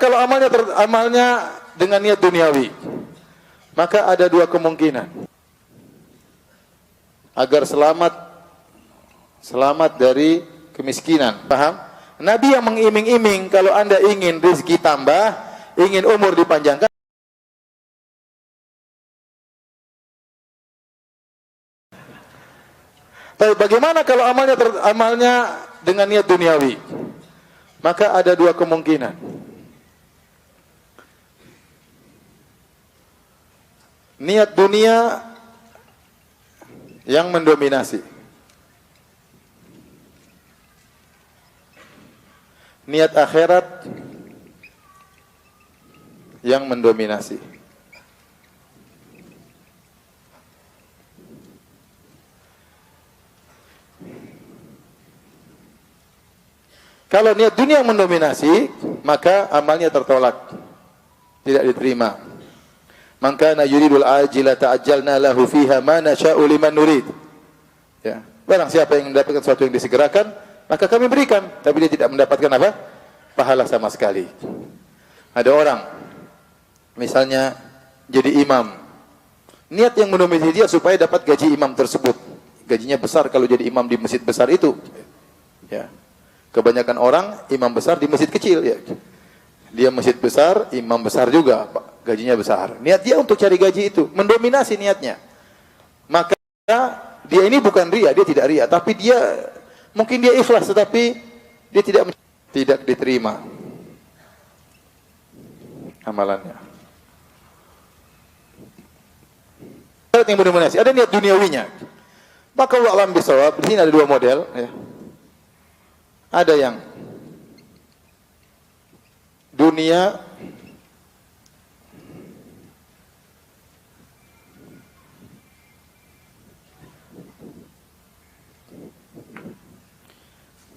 Kalau amalnya dengan niat duniawi, maka ada dua kemungkinan. Agar selamat dari kemiskinan. Paham? Nabi yang mengiming-iming kalau Anda ingin rezeki tambah, ingin umur dipanjangkan. Tapi bagaimana kalau amalnya dengan niat duniawi? Maka ada dua kemungkinan. Niat dunia yang mendominasi. Niat akhirat yang mendominasi. Kalau niat dunia yang mendominasi, maka amalnya tertolak, tidak diterima. Man kana yuridul ajila ta'ajjalna lahu fiha ma nasha'u liman nurid. Ya, barang siapa yang mendapatkan sesuatu yang disegerakan, maka kami berikan, tapi dia tidak mendapatkan apa? Pahala sama sekali. Ada orang misalnya jadi imam. Niat yang mendominasi dia supaya dapat gaji imam tersebut. Gajinya besar kalau jadi imam di masjid besar itu. Ya. Kebanyakan orang imam besar di masjid kecil, ya. Dia masjid besar, imam besar juga, gajinya besar. Niat dia untuk cari gaji itu, mendominasi niatnya. Maka dia ini bukan ria, dia tidak ria, tapi dia mungkin dia ikhlas, tetapi dia tidak diterima amalannya. Niat yang mendominasi, ada niat duniawinya. Maka Allah alam bisawab, di sini ada dua model. Ya. Ada yang dunia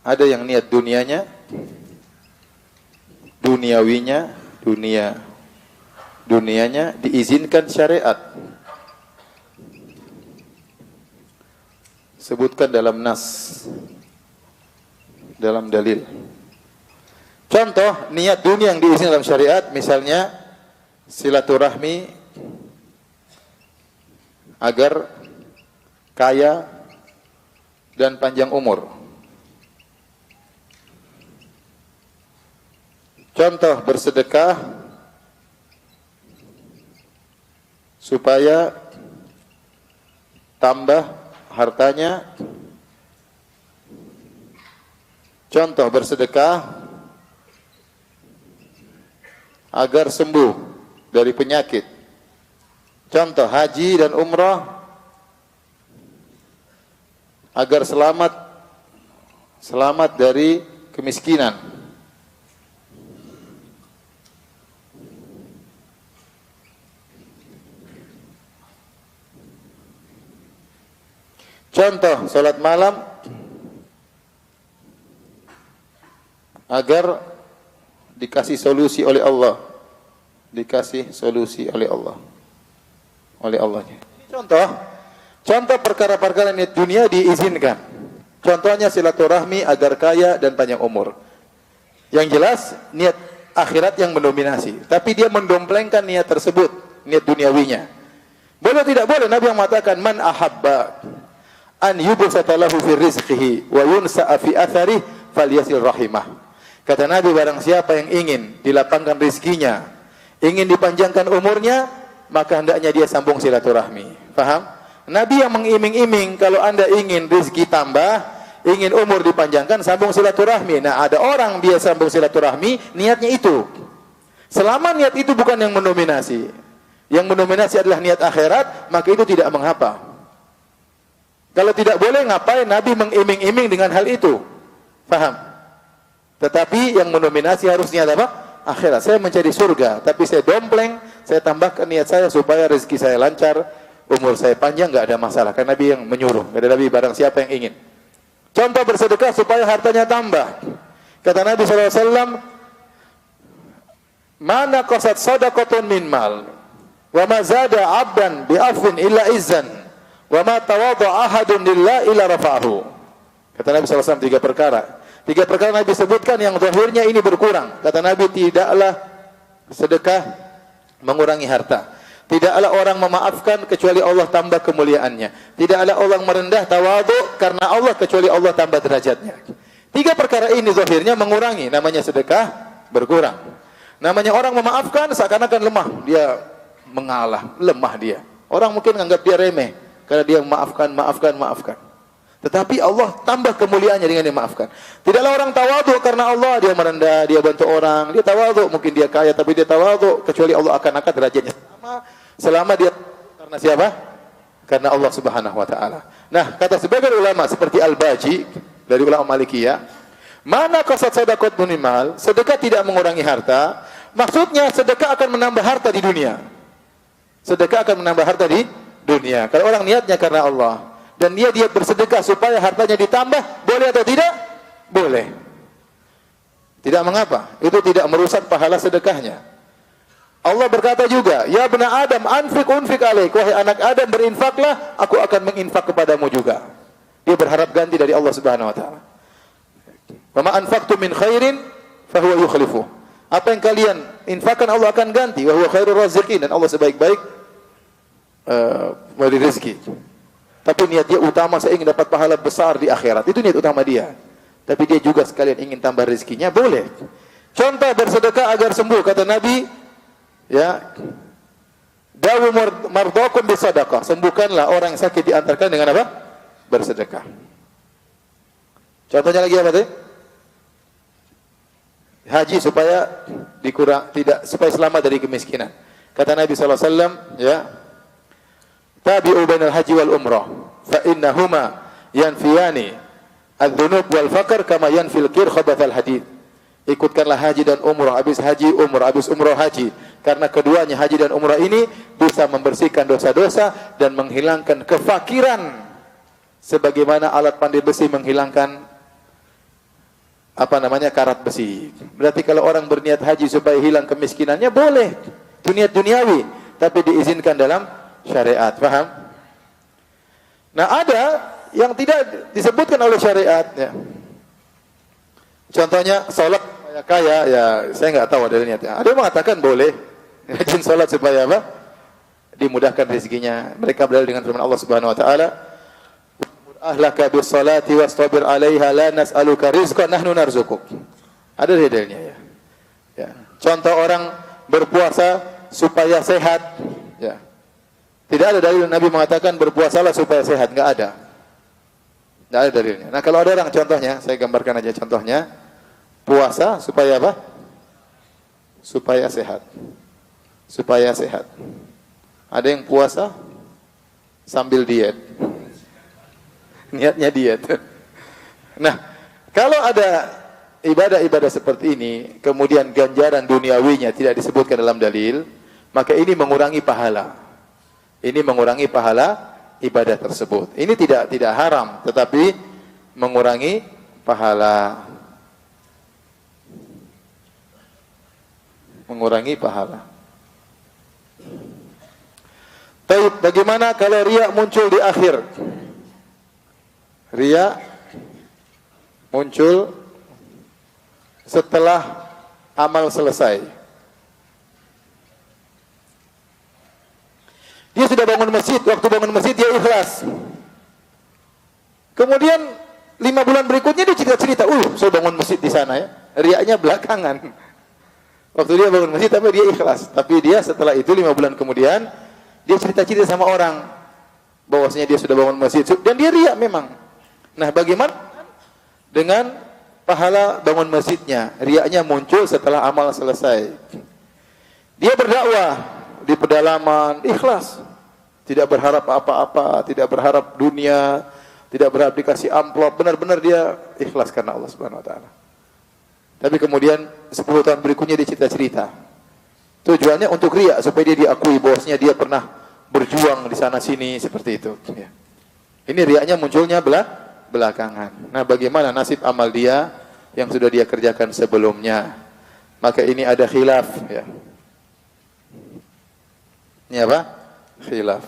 ada yang niat dunianya, dunianya diizinkan syariat. Sebutkan dalam nas, dalam dalil. Contoh niat dunia yang diizinkan dalam syariat, misalnya silaturahmi agar kaya dan panjang umur. Contoh bersedekah supaya tambah hartanya. Contoh bersedekah agar sembuh dari penyakit. Contoh haji dan umrah agar selamat dari kemiskinan. Contoh salat malam agar dikasih solusi oleh Allah. Dikasih solusi oleh Allah. Oleh Allahnya. Contoh perkara-perkara niat dunia diizinkan. Contohnya silaturahmi agar kaya dan panjang umur. Yang jelas niat akhirat yang mendominasi. Tapi dia mendomplengkan niat tersebut, niat duniawinya. Boleh tidak boleh? Nabi yang mengatakan man ahabba an yubsata lahu fi rizqihi wa yunsa'a fi atharihi falyasil rahimah. Kata Nabi, barang siapa yang ingin dilapangkan rezekinya, ingin dipanjangkan umurnya, maka hendaknya dia sambung silaturahmi. Paham? Nabi yang mengiming-iming kalau Anda ingin rezeki tambah, ingin umur dipanjangkan, sambung silaturahmi. Nah, ada orang dia sambung silaturahmi, niatnya itu. Selama niat itu bukan yang mendominasi. Yang mendominasi adalah niat akhirat, maka itu tidak mengapa. Kalau tidak boleh, ngapain Nabi mengiming-iming dengan hal itu? Paham? Tetapi yang mendominasi harus niat apa? Akhirat. Saya mencari surga, tapi saya dompleng, saya tambahkan niat saya supaya rezeki saya lancar, umur saya panjang, enggak ada masalah. Karena Nabi yang menyuruh. Kata Nabi, barang siapa yang ingin. Contoh bersedekah supaya hartanya tambah. Kata Nabi SAW, mana qasat sadaqatun min mal, wa ma zada 'abdan bi afwin illa izzan, wa ma tawadha ahadun lillah illa rafa'ahu. Kata Nabi SAW tiga perkara. Tiga perkara Nabi sebutkan yang zahirnya ini berkurang. Kata Nabi, tidaklah sedekah mengurangi harta. Tidaklah orang memaafkan kecuali Allah tambah kemuliaannya. Tidaklah orang merendah tawadhu karena Allah kecuali Allah tambah derajatnya. Tiga perkara ini zahirnya mengurangi, namanya sedekah berkurang. Namanya orang memaafkan seakan-akan lemah, dia mengalah, lemah dia. Orang mungkin menganggap dia remeh karena dia maafkan. Tetapi Allah tambah kemuliaannya dengan dia maafkan. Tidaklah orang tawadhu karena Allah, dia merendah, dia bantu orang, dia tawadhu, mungkin dia kaya tapi dia tawadhu, kecuali Allah akan angkat derajatnya selama dia karena siapa? Karena Allah Subhanahu wa taala. Nah, kata sebagian ulama seperti Al-Baji dari ulama Malikiyah, mana qasad sadaqat minimal, sedekah tidak mengurangi harta, maksudnya sedekah akan menambah harta di dunia. Sedekah akan menambah harta di dunia. Kalau orang niatnya karena Allah dan dia bersedekah supaya hartanya ditambah, boleh atau tidak? Boleh. Tidak mengapa. Itu tidak merusak pahala sedekahnya. Allah berkata juga, ya bani Adam, unfik alaik. Wahai anak Adam, berinfaklah, aku akan menginfak kepadamu juga. Dia berharap ganti dari Allah Subhanahu wa taala. Wa ma anfaqtum min khairin fahuwa yukhlifu. Apa yang kalian infakkan Allah akan ganti. Wa huwa khairur raziqin, dan Allah sebaik-baik memberi rezeki. Tapi niat dia utama, saya ingin dapat pahala besar di akhirat. Itu niat utama dia. Tapi dia juga sekalian ingin tambah rezekinya, boleh. Contoh bersedekah agar sembuh, kata Nabi, ya, dawu mardakum bisadaqah. Sembuhkanlah orang yang sakit diantarkan dengan apa? Bersedekah. Contohnya lagi apa tadi? Haji supaya supaya selamat dari kemiskinan. Kata Nabi sallallahu alaihi wasallam, ya, tabi'u bainal haji wal umrah fa innahuma yanfiyani adz-dzunub wal faqr kama yanfil kir khabathal hadid. Ikutkanlah haji dan umrah, habis haji umrah, habis umrah haji, karena keduanya haji dan umrah ini bisa membersihkan dosa-dosa dan menghilangkan kefakiran sebagaimana alat pandai besi menghilangkan karat besi. Berarti kalau orang berniat haji supaya hilang kemiskinannya, boleh. Itu niat duniawi, tapi diizinkan dalam syariat, paham? Nah, ada yang tidak disebutkan oleh syariat, ya. Contohnya salat supaya kaya, ya saya enggak tahu ada niatnya. Ada yang mengatakan boleh rajin salat supaya apa? Dimudahkan rezekinya. Mereka berdalil dengan firman Allah Subhanahu wa taala, "Ahlaka bis-salati wastabir 'alaiha la nas'aluka rizqan nahnu narzuquk." Ada dalilnya, ya. Ya. Contoh orang berpuasa supaya sehat, ya. Tidak ada dalil Nabi mengatakan berpuasalah supaya sehat, enggak ada. Enggak ada dalilnya. Nah, kalau ada orang, contohnya, saya gambarkan aja contohnya, puasa supaya apa? Supaya sehat. Supaya sehat. Ada yang puasa sambil diet. Niatnya diet. Nah, kalau ada ibadah-ibadah seperti ini, kemudian ganjaran duniawinya tidak disebutkan dalam dalil, maka ini mengurangi pahala. Ini mengurangi pahala ibadah tersebut. Ini tidak haram, tetapi mengurangi pahala. Mengurangi pahala. Baik, bagaimana kalau riya muncul di akhir? Riya muncul setelah amal selesai. Dia sudah bangun masjid, waktu bangun masjid dia ikhlas. Kemudian 5 bulan berikutnya dia cerita-cerita, saya bangun masjid di sana, ya. Riyanya belakangan. Waktu dia bangun masjid tapi dia ikhlas. Tapi dia setelah itu 5 bulan kemudian dia cerita-cerita sama orang bahwasanya dia sudah bangun masjid dan dia riya memang. Nah, bagaimana dengan pahala bangun masjidnya? Riyanya muncul setelah amal selesai. Dia berdakwah di pedalaman, ikhlas. Tidak berharap apa-apa, tidak berharap dunia, tidak berharap dikasih amplop, benar-benar dia ikhlas karena Allah Subhanahu wa taala. Tapi kemudian 10 tahun berikutnya dia cerita-cerita. Tujuannya untuk riya, supaya dia diakui bahwasanya dia pernah berjuang di sana sini seperti itu, ya. Ini riyanya munculnya belakangan. Nah, bagaimana nasib amal dia yang sudah dia kerjakan sebelumnya? Maka ini ada khilaf, ya. Ini apa? Khilaf.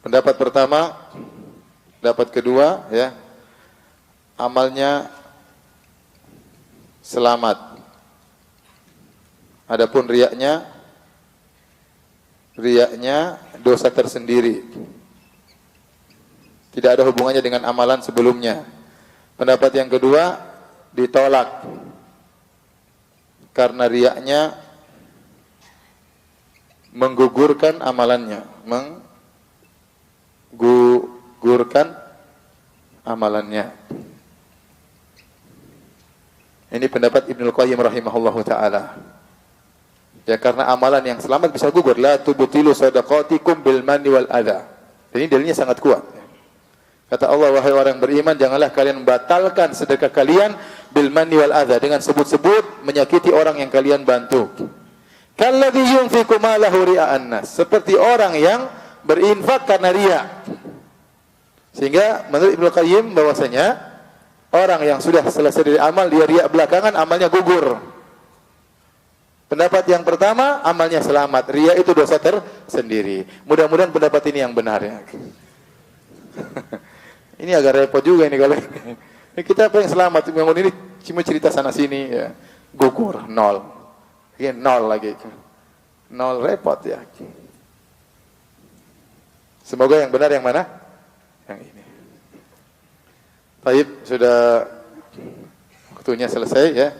Pendapat pertama, pendapat kedua, ya. amalnya selamat. Adapun riaknya dosa tersendiri. Tidak ada hubungannya dengan amalan sebelumnya. Pendapat yang kedua ditolak karena riaknya menggugurkan amalannya, menggugurkan amalannya. Ini pendapat Ibnul Qayyim rahimahullahu taala. Ya, karena amalan yang selamat bisa gugur. La tubtilu shadaqatikum bil manni wal adha. Ini dalilnya sangat kuat. Kata Allah, wahai orang beriman, janganlah kalian membatalkan sedekah kalian bil manni wal adha, dengan sebut-sebut menyakiti orang yang kalian bantu. Kalladzi yunfiqu malahu ria'an nas, seperti orang yang berinfak karena riya. Sehingga menurut Ibnu Qayyim bahwasanya orang yang sudah selesai dari amal dia riya belakangan, amalnya gugur. Pendapat yang pertama, amalnya selamat. Riya itu dosa tersendiri. Mudah-mudahan pendapat ini yang benar ya. Ini agak repot juga ini kalau kita pengen selamat, bangun ini cuma cerita sana sini ya. Gugur, nol. Ini nol lagi. Nol, repot ya. Semoga yang benar yang mana? Yang ini. Baik, sudah waktunya selesai ya.